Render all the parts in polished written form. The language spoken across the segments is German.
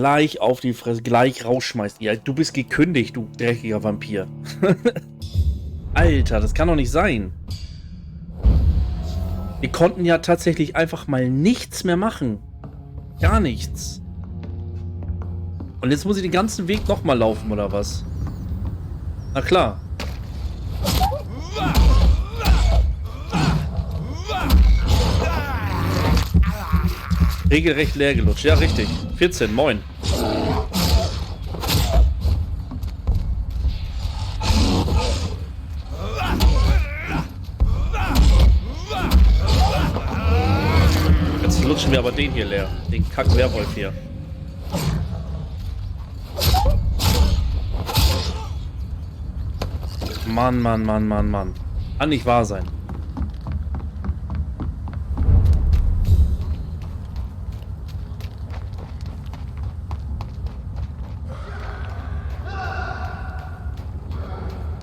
gleich auf die Fresse, gleich rausschmeißt. Ja, du bist gekündigt, du dreckiger Vampir. Alter, das kann doch nicht sein. Wir konnten ja tatsächlich einfach mal nichts mehr machen. Gar nichts. Und jetzt muss ich den ganzen Weg nochmal laufen, oder was? Na klar. Regelrecht leer gelutscht. Ja, richtig. 14, moin. Jetzt lutschen wir aber den hier leer. Den Kack-Werwolf hier. Mann, Mann, Mann, Mann, Mann. Kann nicht wahr sein.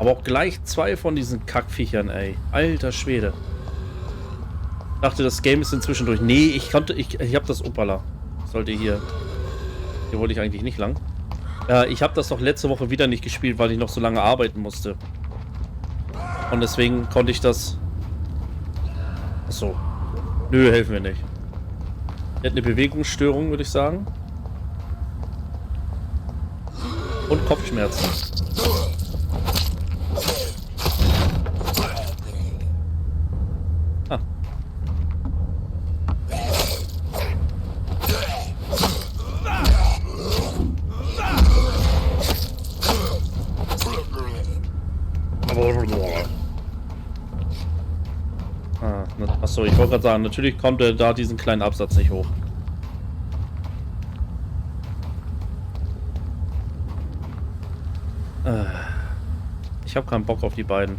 Aber auch gleich 2 von diesen Kackviechern, ey. Alter Schwede. Ich dachte, das Game ist inzwischen durch. Nee, ich hab das Opala. Sollte hier. Hier wollte ich eigentlich nicht lang. Ich habe das doch letzte Woche wieder nicht gespielt, weil ich noch so lange arbeiten musste. Und deswegen konnte ich das... Achso. Nö, helfen wir nicht. Er hat eine Bewegungsstörung, würde ich sagen. Und Kopfschmerzen. Ah. Achso, ich wollte gerade sagen, natürlich kommt er da diesen kleinen Absatz nicht hoch. Ich habe keinen Bock auf die beiden.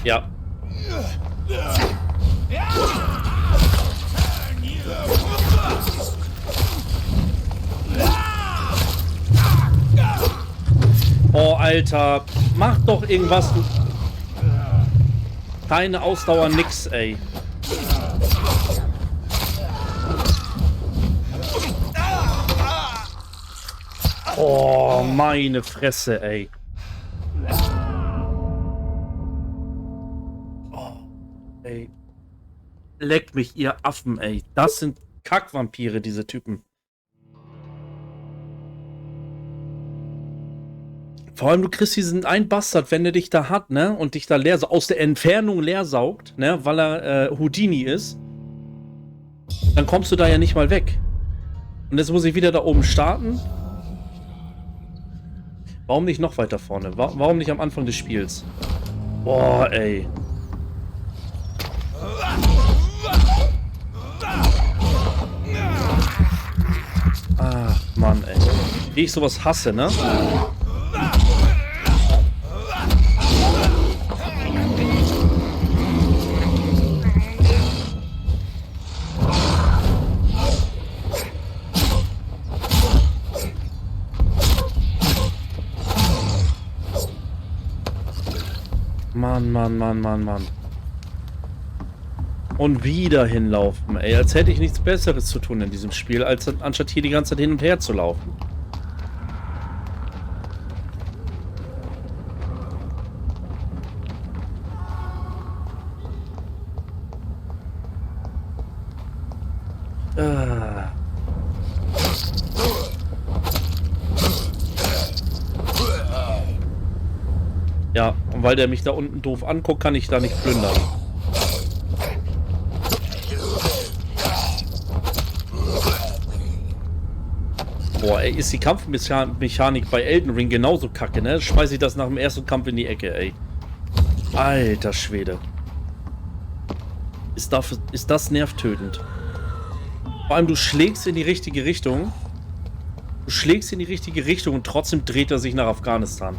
Ja. Oh, Alter. Mach doch irgendwas. Keine Ausdauer, nix, ey. Oh, meine Fresse, ey. Ey. Leckt mich, ihr Affen, ey. Das sind Kackvampire, diese Typen. Vor allem, du kriegst diesen einen Bastard, wenn er dich da hat, ne? Und dich da leer, so aus der Entfernung leer saugt, ne? Weil er Houdini ist. Dann kommst du da ja nicht mal weg. Und jetzt muss ich wieder da oben starten. Warum nicht noch weiter vorne? Warum nicht am Anfang des Spiels? Boah, ey. Ach, Mann, ey. Wie ich sowas hasse, ne? Mann, Mann, Mann, Mann, Mann. Und wieder hinlaufen, ey. Als hätte ich nichts Besseres zu tun in diesem Spiel, als anstatt hier die ganze Zeit hin und her zu laufen. Ja, und weil der mich da unten doof anguckt, kann ich da nicht plündern. Boah, ey, ist die Kampfmechanik bei Elden Ring genauso kacke, ne? Schmeiß ich das nach dem ersten Kampf in die Ecke, ey. Alter Schwede. Ist das nervtötend. Vor allem, du schlägst in die richtige Richtung. Du schlägst in die richtige Richtung und trotzdem dreht er sich nach Afghanistan.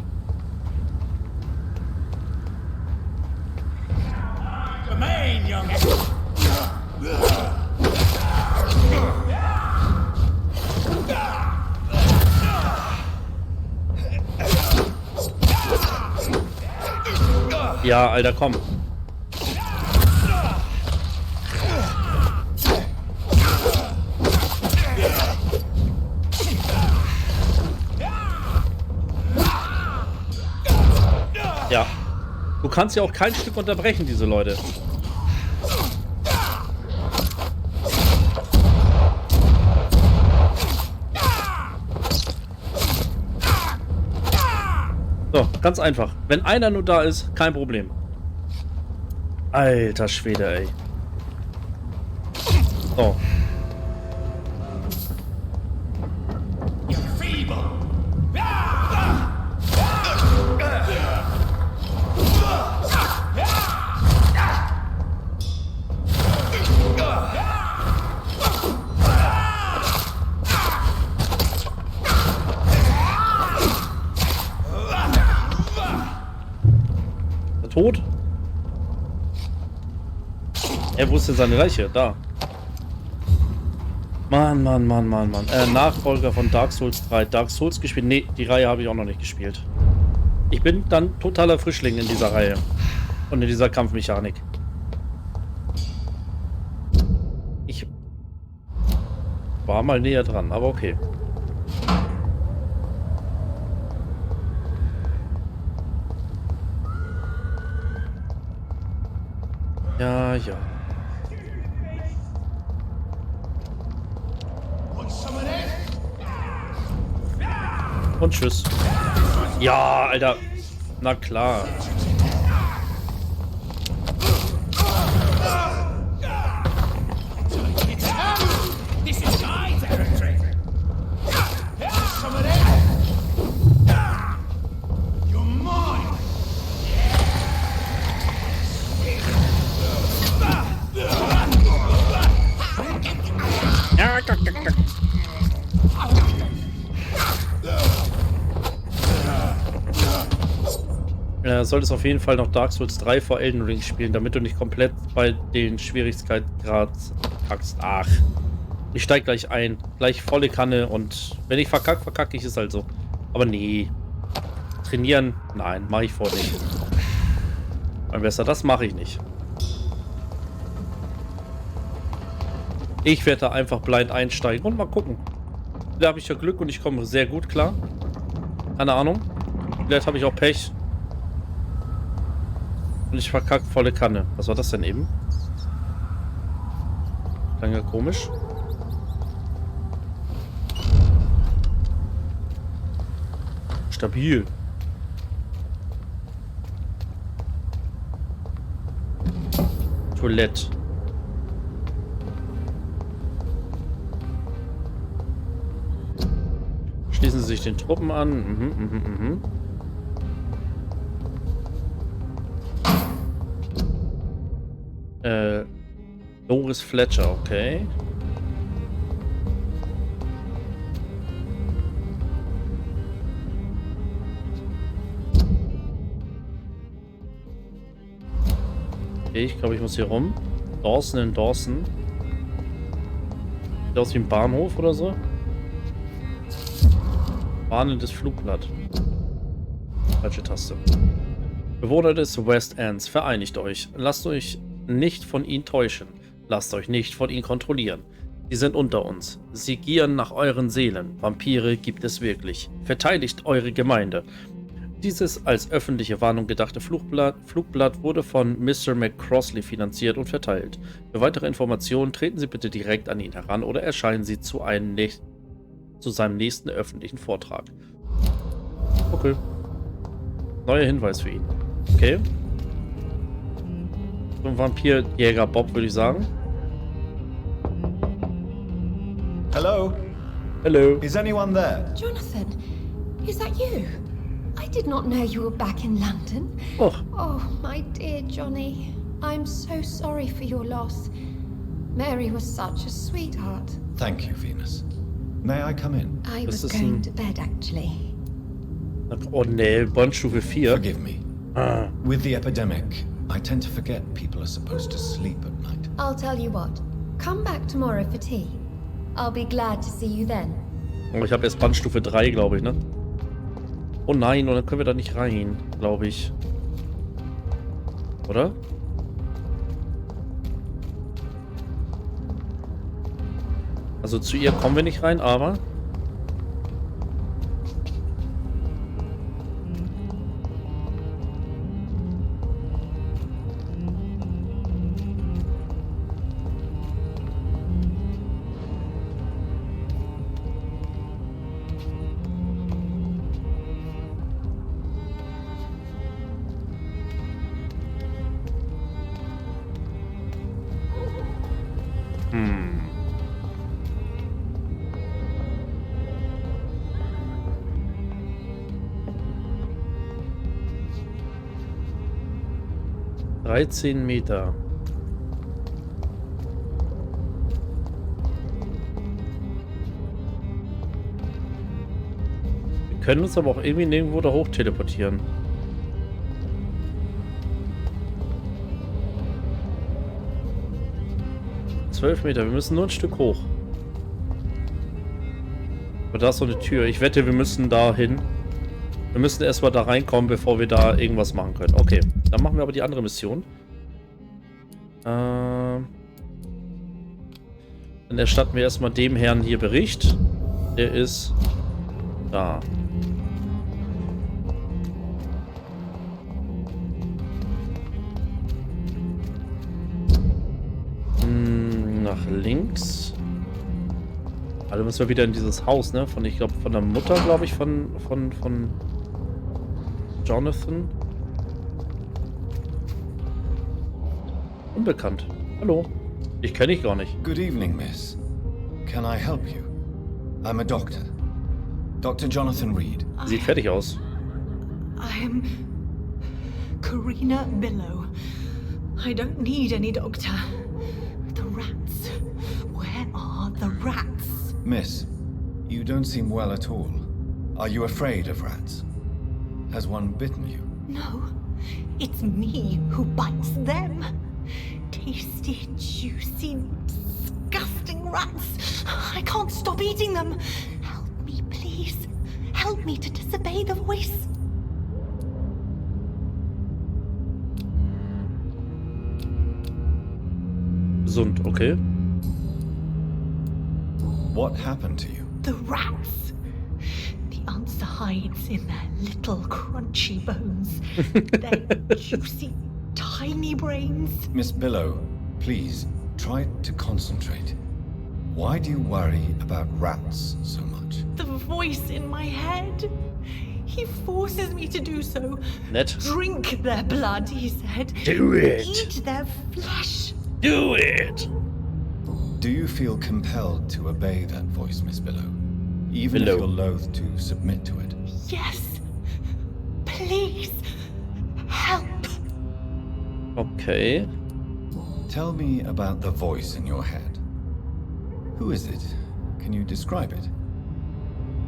Ja, Alter, komm. Ja. Du kannst ja auch kein Stück unterbrechen, diese Leute. So, ganz einfach. Wenn einer nur da ist, kein Problem. Alter Schwede, ey. So. Tot? Wo ist denn seine Leiche? Da. Mann. Nachfolger von Dark Souls 3. Dark Souls gespielt? Nee, die Reihe habe ich auch noch nicht gespielt. Ich bin dann totaler Frischling in dieser Reihe. Und in dieser Kampfmechanik. Ich war mal näher dran, aber okay. Ja, ja. Und tschüss. Ja, Alter. Na klar. Solltest auf jeden Fall noch Dark Souls 3 vor Elden Ring spielen, damit du nicht komplett bei den Schwierigkeitsgrad packst. Ach, ich steig gleich ein, gleich volle Kanne und wenn ich verkacke ich es halt so. Aber nee, trainieren, nein, mache ich vor nicht. Mein Besser, das mache ich nicht. Ich werde da einfach blind einsteigen und mal gucken. Da habe ich ja Glück und ich komme sehr gut klar. Keine Ahnung. Vielleicht habe ich auch Pech. Und ich verkacke volle Kanne. Was war das denn eben? Klang ja komisch. Stabil. Toilette. Schließen Sie sich den Truppen an. Doris Fletcher, okay. Okay, ich glaube, ich muss hier rum. Dawson in Dawson. Sieht aus wie ein Bahnhof oder so. Warnendes Flugblatt. Falsche Taste. Bewohner des West Ends, vereinigt euch. Lasst euch nicht von ihnen täuschen. Lasst euch nicht von ihnen kontrollieren. Sie sind unter uns. Sie gieren nach euren Seelen. Vampire gibt es wirklich. Verteidigt eure Gemeinde. Dieses als öffentliche Warnung gedachte Flugblatt wurde von Mr. McCrossley finanziert und verteilt. Für weitere Informationen treten Sie bitte direkt an ihn heran oder erscheinen Sie zu seinem nächsten öffentlichen Vortrag. Okay. Neuer Hinweis für ihn. Okay. So ein Vampirjäger Bob, würde ich sagen. Hello? Hello. Is anyone there? Jonathan, is that you? I did not know you were back in London. Oh. Oh, my dear Johnny. I'm so sorry for your loss. Mary was such a sweetheart. Thank you, Venus. May I come in? I Das was ist going ein- to bed, actually. Oh nee, Bondstufe 4. Forgive me. With the epidemic, I tend to forget people are supposed to sleep at night. I'll tell you what. Come back tomorrow for tea. I'll be glad to see you then. Oh, ich habe erst Bandstufe 3, glaube ich, ne? Oh nein, und dann können wir da nicht rein, glaube ich. Oder? Also zu ihr kommen wir nicht rein, aber... Hm. Meter. Wir können uns aber auch irgendwie nirgendwo da hoch teleportieren. Meter. Wir müssen nur ein Stück hoch. Aber da ist so eine Tür. Ich wette, wir müssen da hin. Wir müssen erstmal da reinkommen, bevor wir da irgendwas machen können. Okay, dann machen wir aber die andere Mission. Dann erstatten wir erstmal dem Herrn hier Bericht. Der ist da. Nach links. Also müssen wir wieder in dieses Haus, ne? Ich glaube, von der Mutter, glaube ich, von Jonathan. Unbekannt. Hallo. Ich kenne dich gar nicht. Good evening, miss. Can I help you? I'm a doctor. Dr. Jonathan Reed. Sieht fertig aus. I'm Karina Billow. I don't need any doctor. The rats. Where are the rats? Miss, you don't seem well at all. Are you afraid of rats? Has one bitten you? No, it's me who bites them. Tasty, juicy, disgusting rats. I can't stop eating them. Help me, please. Help me to disobey the voice. Gesund, okay. What happened to you? The rats. The answer hides in their little crunchy bones. Their juicy, tiny brains. Miss Billow, please, try to concentrate. Why do you worry about rats so much? The voice in my head. He forces me to do so. Nett. Drink their blood, he said. Do it. Eat their flesh. Do it. Do you feel compelled to obey that voice, Miss Billow? Even Billow. if you're loath to submit to it? Yes. Please. Help. Okay. Tell me about the voice in your head. Who is it? Can you describe it?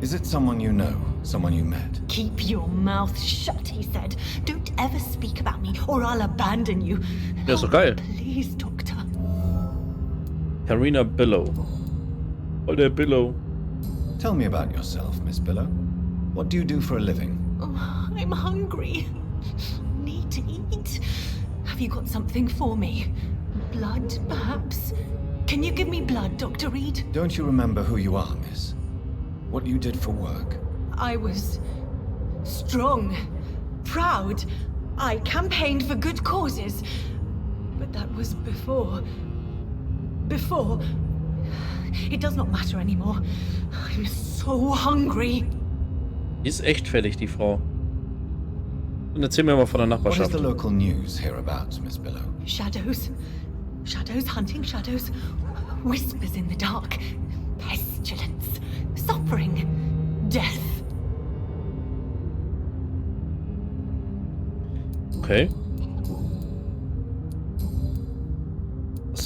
Is it someone you know? Someone you met? Keep your mouth shut, he said. Don't ever speak about me or I'll abandon you. Ja, ist doch geil. Please, Doctor. Karina Billow. Oh, der Billow. Tell me about yourself, Miss Billow. What do you do for a living? Oh, I'm hungry. Need to eat. Have you got something for me? Blood, perhaps? Can you give me blood, Dr. Reed? Don't you remember who you are, miss? What you did for work? I was strong, proud. I campaigned for good causes. But that was before. Before. It does not matter anymore. I'm so hungry. Die ist echt fertig, die Frau. Und erzähl mir mal von der What is Nachbarschaft. the local news hereabouts, Miss Billow? Shadows. Shadows hunting shadows. Whispers in the dark. Pestilence. Suffering. Death. Okay.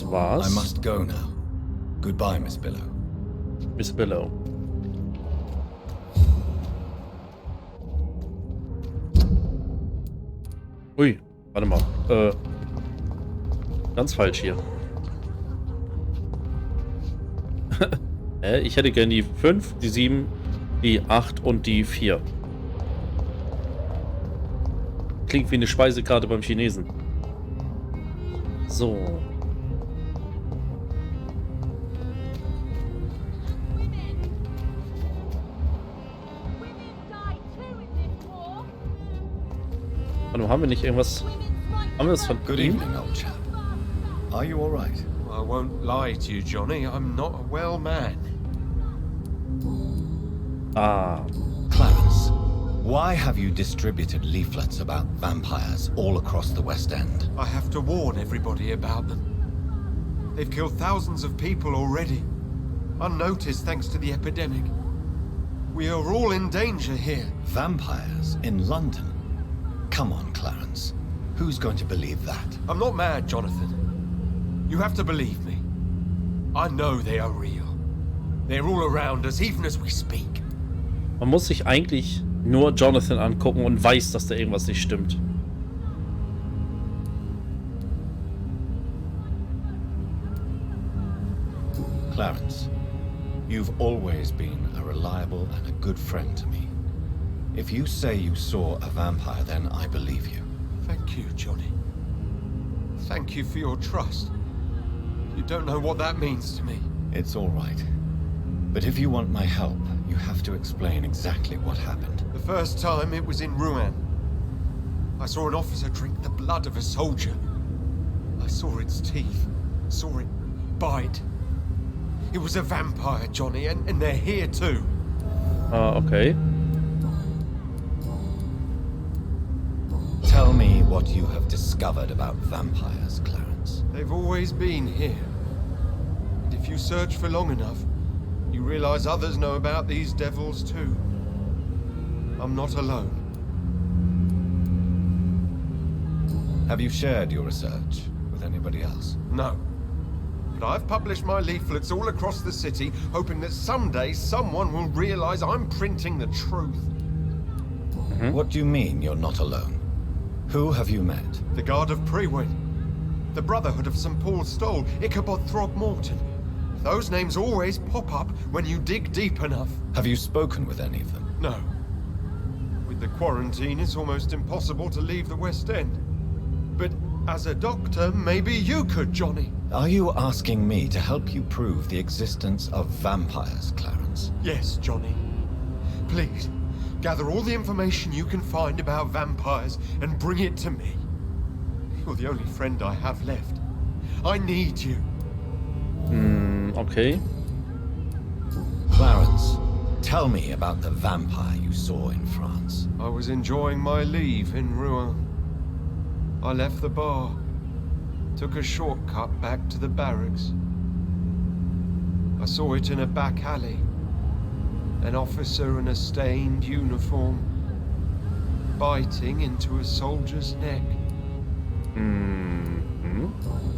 I war's. must go now. Goodbye, Miss Billow. Miss Billow. Ui, warte mal. Ganz falsch hier. Ich hätte gern die 5, die 7, die 8 und die 4. Klingt wie eine Speisekarte beim Chinesen. So. Hallo, haben wir nicht irgendwas? Haben wir das von Good ihm? evening, old chap. Are you all right? I won't lie to you, Johnny. I'm not a well man. Ah. Clarence, why have you distributed leaflets about vampires all across the West End? I have to warn everybody about them. They've killed thousands of people already, unnoticed thanks to the epidemic. We are all in danger here. Vampires in London? Come on, Clarence. Who's going to believe that? I'm not mad, Jonathan. You have to believe me. I know they are real. They're all around us, even as we speak. Man muss sich eigentlich nur Jonathan angucken und weiß, dass da irgendwas nicht stimmt. Clarence, you've always been a reliable and a good friend to me. If you say you saw a vampire, then I believe you. Thank you, Johnny. Thank you for your trust. You don't know what that means to me. It's all right. But if you want my help, you have to explain exactly what happened. The first time it was in Rouen. I saw an officer drink the blood of a soldier. I saw its teeth, saw it bite. It was a vampire, Johnny, and they're here too. Okay. Tell me what you have discovered about vampires, Clarence. They've always been here. And if you search for long enough, you realize others know about these devils too. I'm not alone. Have you shared your research with anybody else? No. But I've published my leaflets all across the city, hoping that someday someone will realize I'm printing the truth. What do you mean you're not alone? Who have you met? The Guard of Prewin, the Brotherhood of St. Paul's Stole, Ichabod Throgmorton. Those names always pop up when you dig deep enough. Have you spoken with any of them? No. With the quarantine, it's almost impossible to leave the West End. But as a doctor, maybe you could, Johnny. Are you asking me to help you prove the existence of vampires, Clarence? Yes, Johnny. Please, gather all the information you can find about vampires and bring it to me. You're the only friend I have left. I need you. Okay. Clarence, tell me about the vampire you saw in France. I was enjoying my leave in Rouen. I left the bar, took a shortcut back to the barracks. I saw it in a back alley. An officer in a stained uniform, biting into a soldier's neck.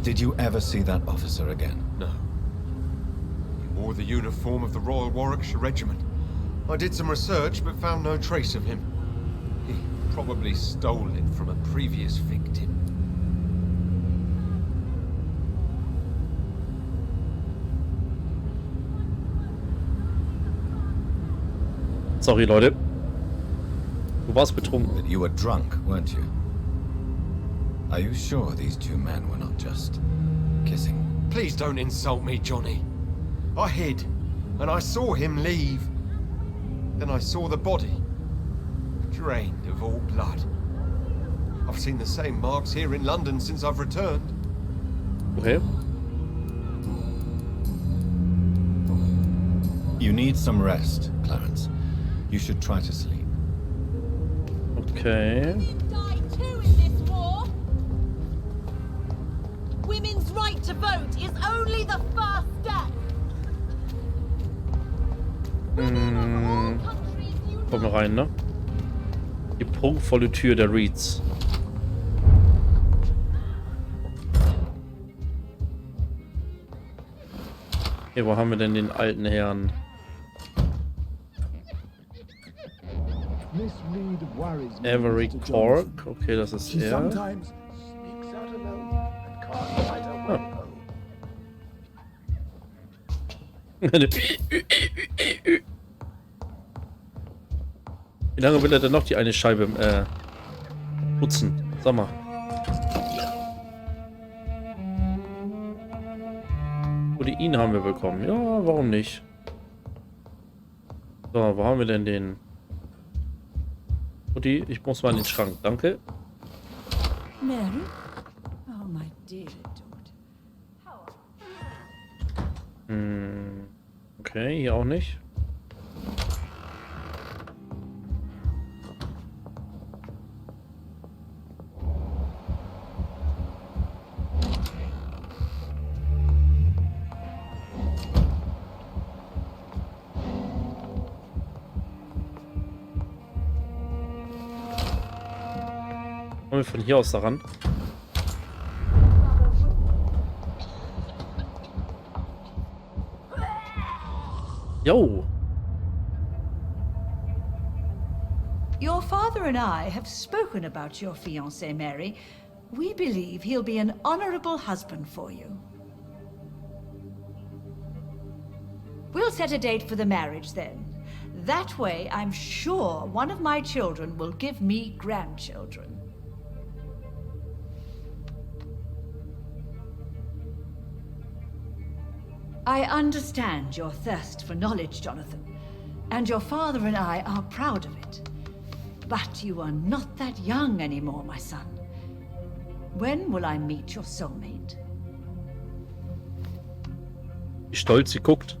Did you ever see that officer again? No. He wore the uniform of the Royal Warwickshire Regiment. I did some research, but found no trace of him. He probably stole it from a previous victim. Sorry, Leute. Du warst betrunken. But you were drunk, weren't you? Are you sure these two men were not just kissing? Please don't insult me, Johnny. I hid, and I saw him leave. Then I saw the body, drained of all blood. I've seen the same marks here in London since I've returned. Okay. You need some rest, Clarence. You should try to sleep. Okay. Women die too in this war. Women's right to vote is only the first step. Women of all countries unite. Komm mal rein, ne? Die prunkvolle Tür der Reeds. Okay, wo haben wir denn den alten Herrn? Avery Cork. Okay, das ist er. Wie lange will er denn noch die eine Scheibe putzen? Sag mal. Protein haben wir bekommen. Ja, warum nicht? So, wo haben wir denn den? Mutti, ich muss mal in den Schrank. Danke. Mary? Oh, my dear daughter. Okay, hier auch nicht. Kommen wir von hier aus daran? Jo. Your father and I have spoken about your fiancé, Mary. We believe he'll be an honorable husband for you. We'll set a date for the marriage then. That way, I'm sure one of my children will give me grandchildren. I understand your thirst for knowledge, Jonathan, and your father and I are proud of it. But you are not that young anymore, my son. When will I meet your soulmate? Wie stolz sie guckt.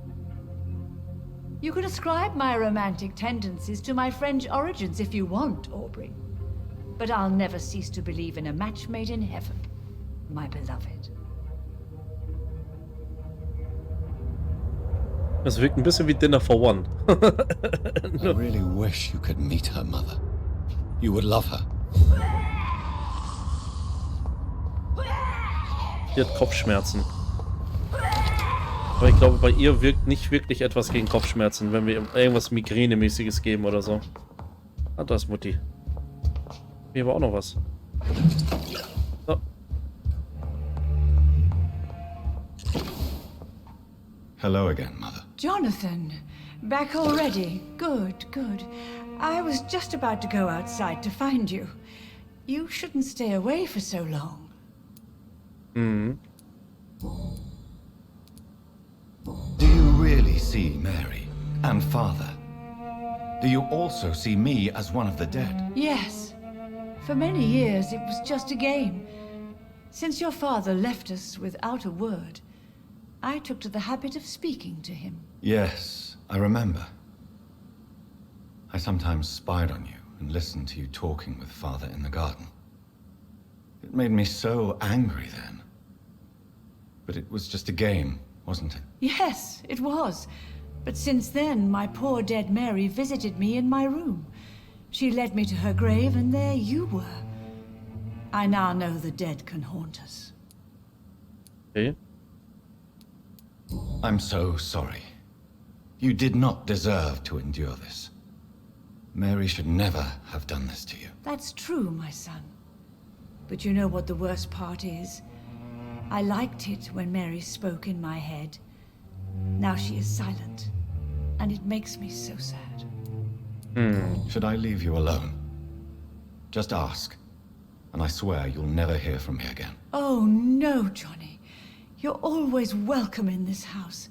You can ascribe my romantic tendencies to my French origins if you want, Aubrey. But I'll never cease to believe in a match made in heaven, my beloved. Das wirkt ein bisschen wie Dinner for One. I really wish you could meet her, Mother. You would love her. Sie hat Kopfschmerzen. Aber ich glaube, bei ihr wirkt nicht wirklich etwas gegen Kopfschmerzen, wenn wir irgendwas Migränemäßiges geben oder so. Ah, da ist Mutti. Hier war auch noch was. So. Hello again, Mother. Jonathan, back already. Good, good. I was just about to go outside to find you. You shouldn't stay away for so long. Do you really see Mary and Father? Do you also see me as one of the dead? Yes. For many years it was just a game. Since your father left us without a word, I took to the habit of speaking to him. Yes, I remember. I sometimes spied on you and listened to you talking with Father in the garden. It made me so angry then. But it was just a game, wasn't it? Yes, it was. But since then, my poor dead Mary visited me in my room. She led me to her grave, and there you were. I now know the dead can haunt us. Okay. I'm so sorry. You did not deserve to endure this. Mary should never have done this to you. That's true, my son. But you know what the worst part is? I liked it when Mary spoke in my head. Now she is silent, and it makes me so sad. Should I leave you alone? Just ask, and I swear you'll never hear from me again. Oh, no, Johnny. You're always welcome in this house.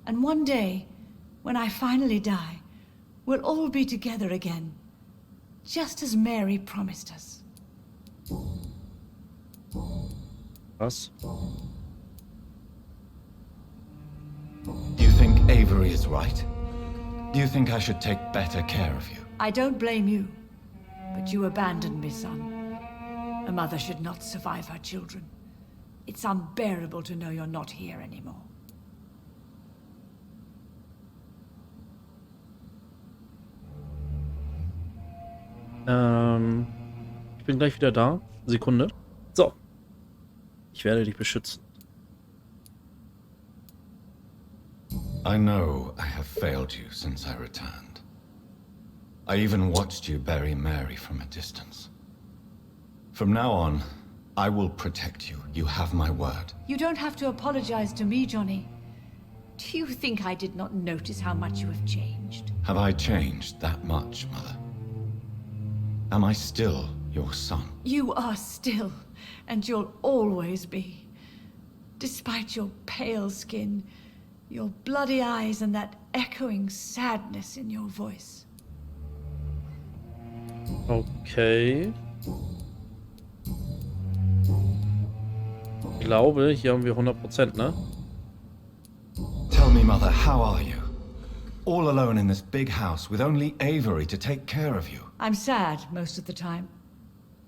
And one day, when I finally die, we'll all be together again. Just as Mary promised us. Was? Do you think Avery is right? Do you think I should take better care of you? I don't blame you. But you abandoned me, son. A mother should not survive her children. It's unbearable to know you're not here anymore. Ich bin gleich wieder da. Sekunde. So. Ich werde dich beschützen. I know I have failed you since I returned. I even watched you bury Mary from a distance. From now on, I will protect you. You have my word. You don't have to apologize to me, Johnny. Do you think I did not notice how much you have changed? Have I changed that much, Mother? Am I still your son? You are still, and you'll always be. Despite your pale skin, your bloody eyes, and that echoing sadness in your voice. Okay. Ich glaube, hier haben wir 100%, ne? Tell me, Mother, how are you? All alone in this big house with only Avery to take care of you. I'm sad most of the time.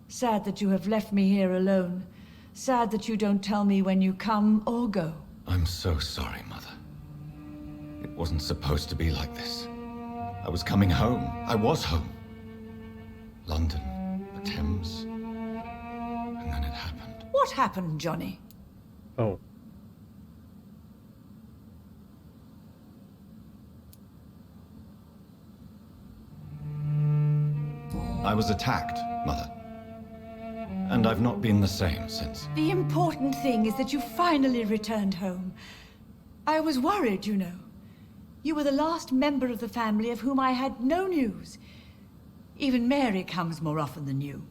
Sad that you have left me here alone. Sad that you don't tell me when you come or go. I'm so sorry, Mother. It wasn't supposed to be like this. I was coming home. I was home. London, the Thames, and then it happened. What happened, Johnny? Oh. I was attacked, Mother. And I've not been the same since. The important thing is that you finally returned home. I was worried, you know. You were the last member of the family of whom I had no news. Even Mary comes more often than you.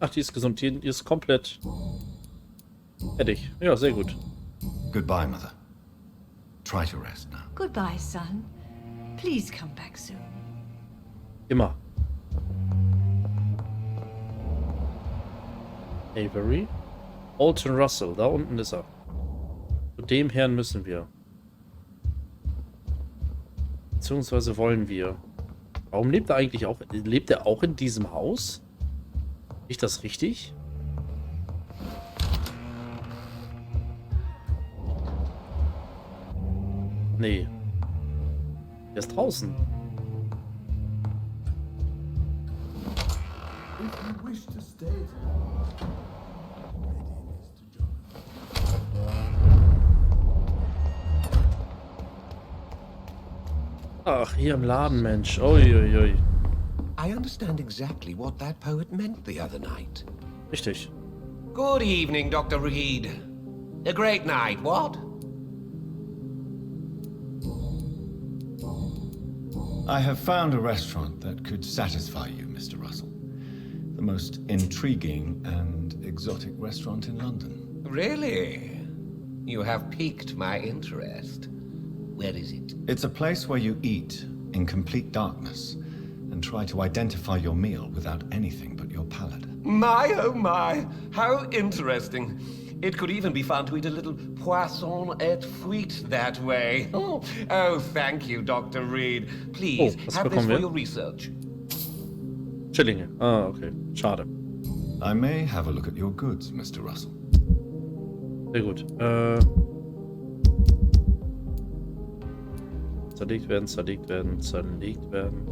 Ach, die ist gesund. Die ist komplett fertig. Ja, sehr gut. Goodbye, Mother. Try to rest now. Goodbye, son. Please come back soon. Immer. Avery. Alton Russell, da unten ist er. Zu dem Herrn müssen wir. Beziehungsweise wollen wir. Warum lebt er eigentlich auch? Lebt er auch in diesem Haus? Ist das richtig? Nee. Er ist draußen. Ach, hier im Laden, Mensch. Uiuiui. I understand exactly what that poet meant the other night. Richtig. Good evening, Dr. Reed. A great night, what? I have found a restaurant that could satisfy you, Mr. Russell. The most intriguing and exotic restaurant in London. Really? You have piqued my interest. Where is it? It's a place where you eat in complete darkness and try to identify your meal without anything but your palate. My, oh my, how interesting. It could even be fun to eat a little poisson et frites that way. Oh, thank you, Dr. Reed. Please, was have this bekommen for wir? your research. Schillinge. Ah, okay. Schade. I may have a look at your goods, Mr. Russell. Sehr gut. Zerlegt werden, zerlegt werden, zerlegt werden.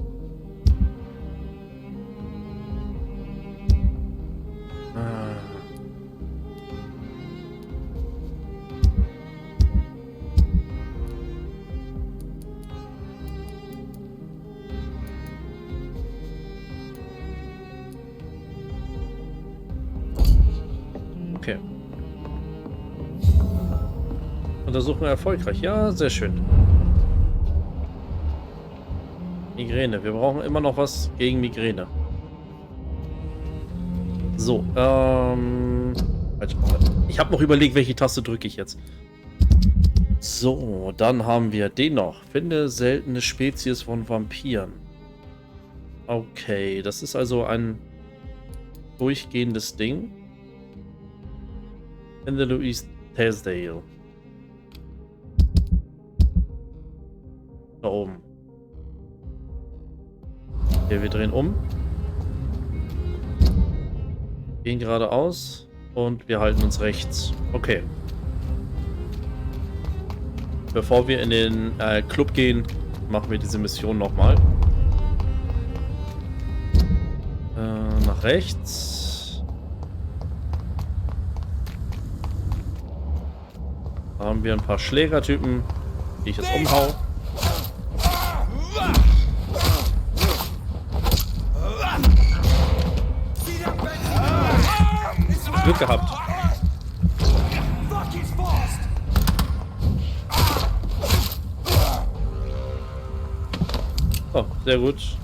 Okay. Untersuchung erfolgreich. Ja, sehr schön. Migräne. Wir brauchen immer noch was gegen Migräne. So, ich habe noch überlegt, welche Taste drücke ich jetzt. So, dann haben wir den noch. Finde seltene Spezies von Vampiren. Okay, das ist also ein durchgehendes Ding. In the Louise Teasdale. Da oben. Okay, wir drehen um. Gehen geradeaus. Und wir halten uns rechts. Okay. Bevor wir in den Club gehen, machen wir diese Mission nochmal. Nach rechts. Da haben wir ein paar Schlägertypen, die ich jetzt umhau. Glück gehabt. Oh, sehr gut.